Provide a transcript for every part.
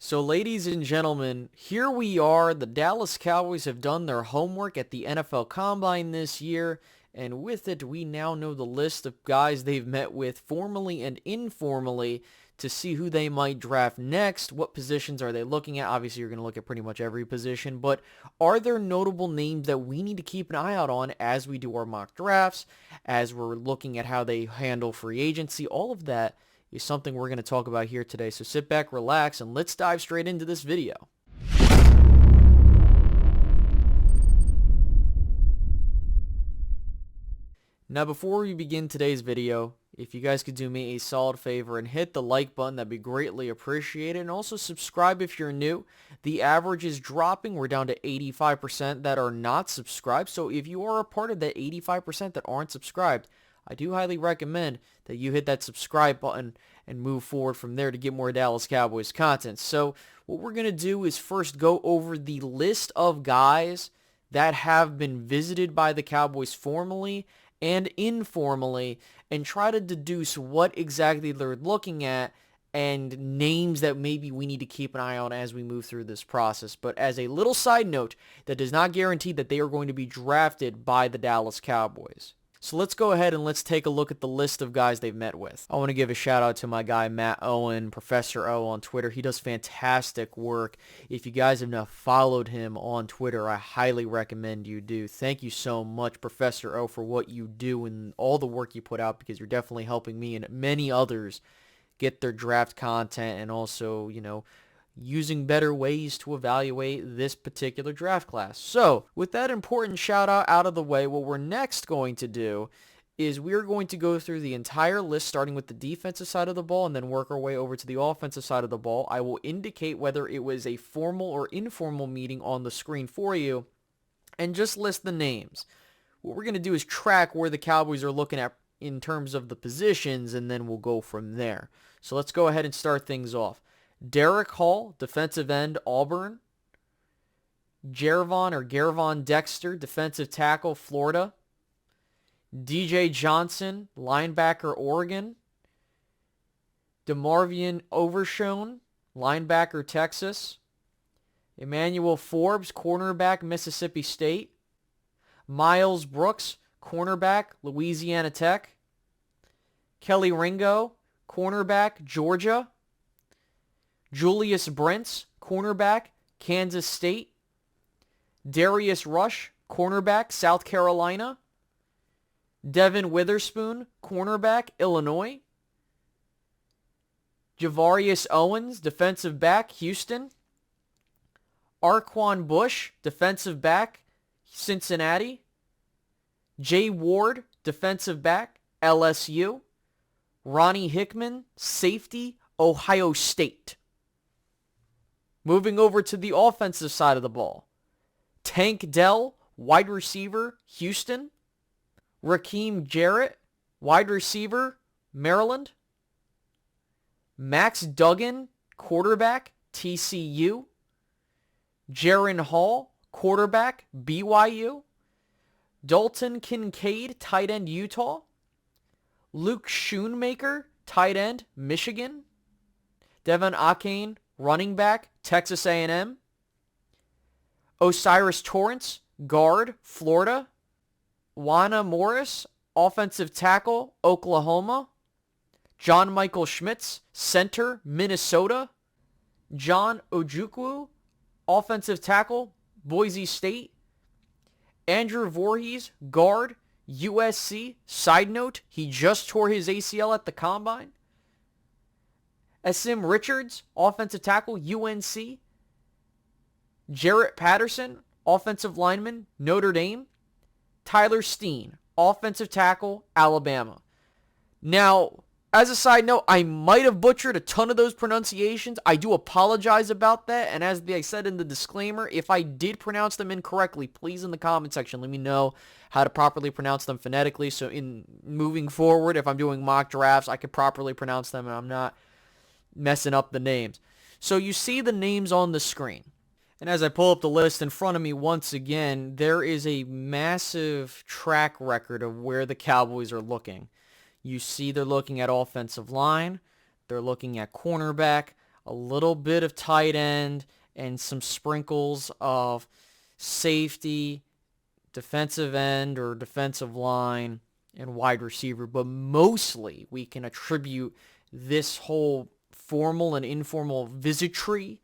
So ladies and gentlemen, here we are. The Dallas Cowboys have done their homework at the NFL Combine this year, and with it we now know the list of guys they've met with formally and informally to see who they might draft next. What positions are they looking at? Obviously you're going to look at pretty much every position, but are there notable names that we need to keep an eye out on as we do our mock drafts, as we're looking at how they handle free agency? All of that is something we're going to talk about here today. So sit back, relax, and let's dive straight into this video. Now, before we begin today's video, if you guys could do me a solid favor and hit the like button, that'd be greatly appreciated. And also subscribe if you're new. The average is dropping. We're down to 85% that are not subscribed. So if you are a part of that 85% that aren't subscribed, I do highly recommend that you hit that subscribe button and move forward from there to get more Dallas Cowboys content. So what we're going to do is first go over the list of guys that have been visited by the Cowboys formally and informally and try to deduce what exactly they're looking at and names that maybe we need to keep an eye on as we move through this process. But as a little side note, that does not guarantee that they are going to be drafted by the Dallas Cowboys. So let's go ahead and let's take a look at the list of guys they've met with. I want to give a shout out to my guy Matt Owen, Professor O on Twitter. He does fantastic work. If you guys have not followed him on Twitter, I highly recommend you do. Thank you so much, Professor O, for what you do and all the work you put out, because you're definitely helping me and many others get their draft content and also, using better ways to evaluate this particular draft class. So, with that important shout out of the way, what we're next going to do is we're going to go through the entire list, starting with the defensive side of the ball and then work our way over to the offensive side of the ball. I will indicate whether it was a formal or informal meeting on the screen for you and just list the names. What we're going to do is track where the Cowboys are looking at in terms of the positions, and then we'll go from there. So let's go ahead and start things off. Derek Hall, defensive end, Auburn. Gervon Dexter, defensive tackle, Florida. DJ Johnson, linebacker, Oregon. DeMarvion Overshone, linebacker, Texas. Emmanuel Forbes, cornerback, Mississippi State. Miles Brooks, cornerback, Louisiana Tech. Kelly Ringo, cornerback, Georgia. Julius Brents, cornerback, Kansas State. Darius Rush, cornerback, South Carolina. Devin Witherspoon, cornerback, Illinois. Javarius Owens, defensive back, Houston. Arquan Bush, defensive back, Cincinnati. Jay Ward, defensive back, LSU. Ronnie Hickman, safety, Ohio State. Moving over to the offensive side of the ball. Tank Dell, wide receiver, Houston. Raheem Jarrett, wide receiver, Maryland. Max Duggan, quarterback, TCU. Jaron Hall, quarterback, BYU. Dalton Kincaid, tight end, Utah. Luke Schoonmaker, tight end, Michigan. Devon Achane, running back, Texas A&M. Osiris Torrance, guard, Florida. Wana Morris, offensive tackle, Oklahoma. John Michael Schmitz, center, Minnesota. John Ojukwu, offensive tackle, Boise State. Andrew Voorhees, guard, USC. Side note, he just tore his ACL at the Combine. Asim Richards, offensive tackle, UNC. Jarrett Patterson, offensive lineman, Notre Dame. Tyler Steen, offensive tackle, Alabama. Now, as a side note, I might have butchered a ton of those pronunciations. I do apologize about that. And as I said in the disclaimer, if I did pronounce them incorrectly, please in the comment section let me know how to properly pronounce them phonetically. So in moving forward, if I'm doing mock drafts, I could properly pronounce them and I'm not messing up the names. So you see the names on the screen. And as I pull up the list in front of me once again, there is a massive track record of where the Cowboys are looking. You see they're looking at offensive line. They're looking at cornerback. a little bit of tight end, and some sprinkles of safety, defensive end or defensive line, and wide receiver. But mostly we can attribute this whole formal and informal visitry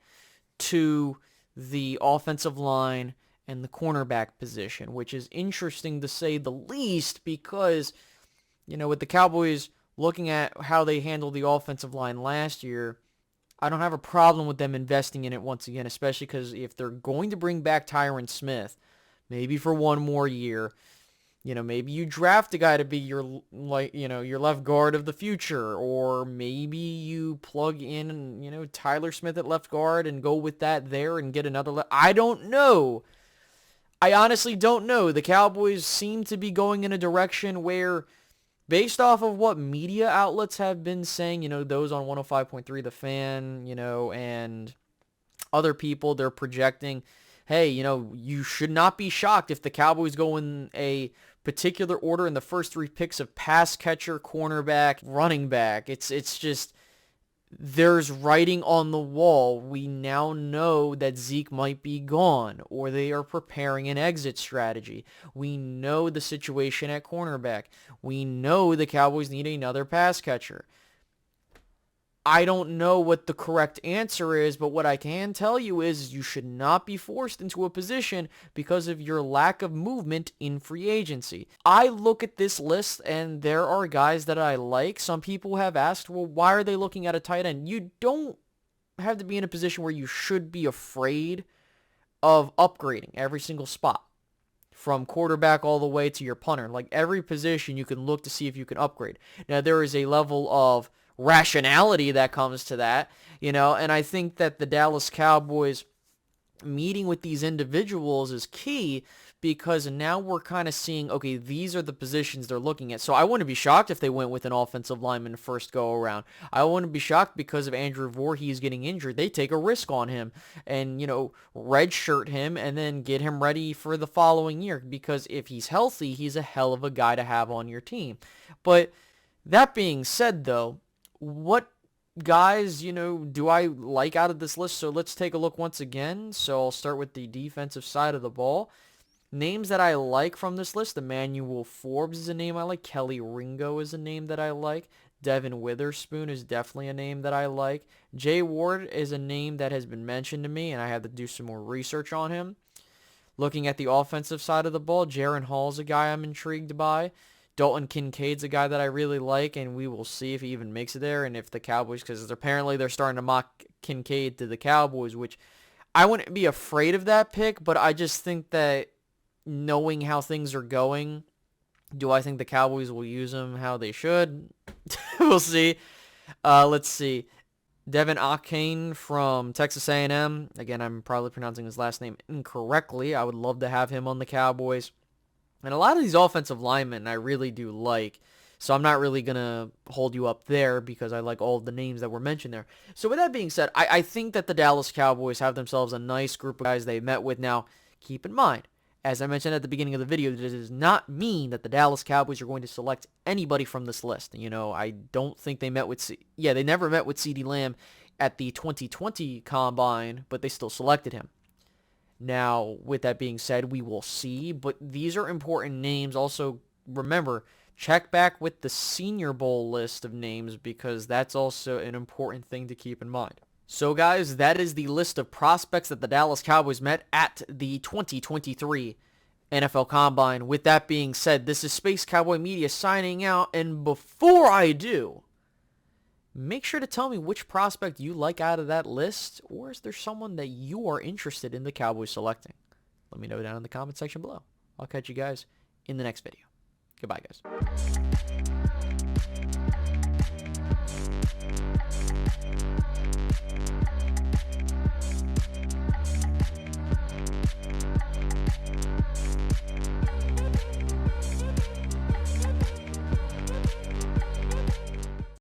to the offensive line and the cornerback position, which is interesting to say the least because, with the Cowboys looking at how they handled the offensive line last year, I don't have a problem with them investing in it once again, especially because if they're going to bring back Tyron Smith, maybe for one more year, maybe you draft a guy to be your left guard of the future, or maybe you plug in, Tyler Smith at left guard and go with that there and get another. I don't know. I honestly don't know. The Cowboys seem to be going in a direction where, based off of what media outlets have been saying, those on 105.3 The Fan, and other people, they're projecting, hey, you should not be shocked if the Cowboys go in a particular order in the first 3 picks of pass catcher, cornerback, running back. It's just, there's writing on the wall. We now know that Zeke might be gone, or they are preparing an exit strategy. We know the situation at cornerback. We know the Cowboys need another pass catcher. I don't know what the correct answer is, but what I can tell you is you should not be forced into a position because of your lack of movement in free agency. I look at this list and there are guys that I like. Some people have asked, well, why are they looking at a tight end? You don't have to be in a position where you should be afraid of upgrading every single spot, from quarterback all the way to your punter. Like, every position you can look to see if you can upgrade. Now, there is a level of rationality that comes to that, and I think that the Dallas Cowboys meeting with these individuals is key, because now we're kind of seeing, okay, these are the positions they're looking at. So I wouldn't be shocked if they went with an offensive lineman first go around. I wouldn't be shocked because of Andrew Voorhees getting injured. They take a risk on him and, redshirt him and then get him ready for the following year, because if he's healthy, he's a hell of a guy to have on your team. But that being said, though, what guys, do I like out of this list? So let's take a look once again. So I'll start with the defensive side of the ball. Names that I like from this list: Emmanuel Forbes is a name I like. Kelly Ringo is a name that I like. Devin Witherspoon is definitely a name that I like. Jay Ward is a name that has been mentioned to me, and I had to do some more research on him. Looking at the offensive side of the ball, Jaron Hall's a guy I'm intrigued by. Dalton Kincaid's a guy that I really like, and we will see if he even makes it there, and if the Cowboys, because apparently they're starting to mock Kincaid to the Cowboys, which I wouldn't be afraid of that pick, but I just think that knowing how things are going, do I think the Cowboys will use him how they should? We'll see. Let's see. Devin Achane from Texas A&M. Again, I'm probably pronouncing his last name incorrectly. I would love to have him on the Cowboys. And a lot of these offensive linemen I really do like, so I'm not really going to hold you up there because I like all of the names that were mentioned there. So with that being said, I think that the Dallas Cowboys have themselves a nice group of guys they met with. Now, keep in mind, as I mentioned at the beginning of the video, this does not mean that the Dallas Cowboys are going to select anybody from this list. I don't think they met with, they never met with CeeDee Lamb at the 2020 Combine, but they still selected him. Now, with that being said, we will see, but these are important names. Also, remember, check back with the Senior Bowl list of names, because that's also an important thing to keep in mind. So, guys, that is the list of prospects that the Dallas Cowboys met at the 2023 NFL Combine. With that being said, this is Space Cowboy Media signing out, and before I do, make sure to tell me which prospect you like out of that list, or is there someone that you are interested in the Cowboys selecting? Let me know down in the comment section below. I'll catch you guys in the next video. Goodbye, guys.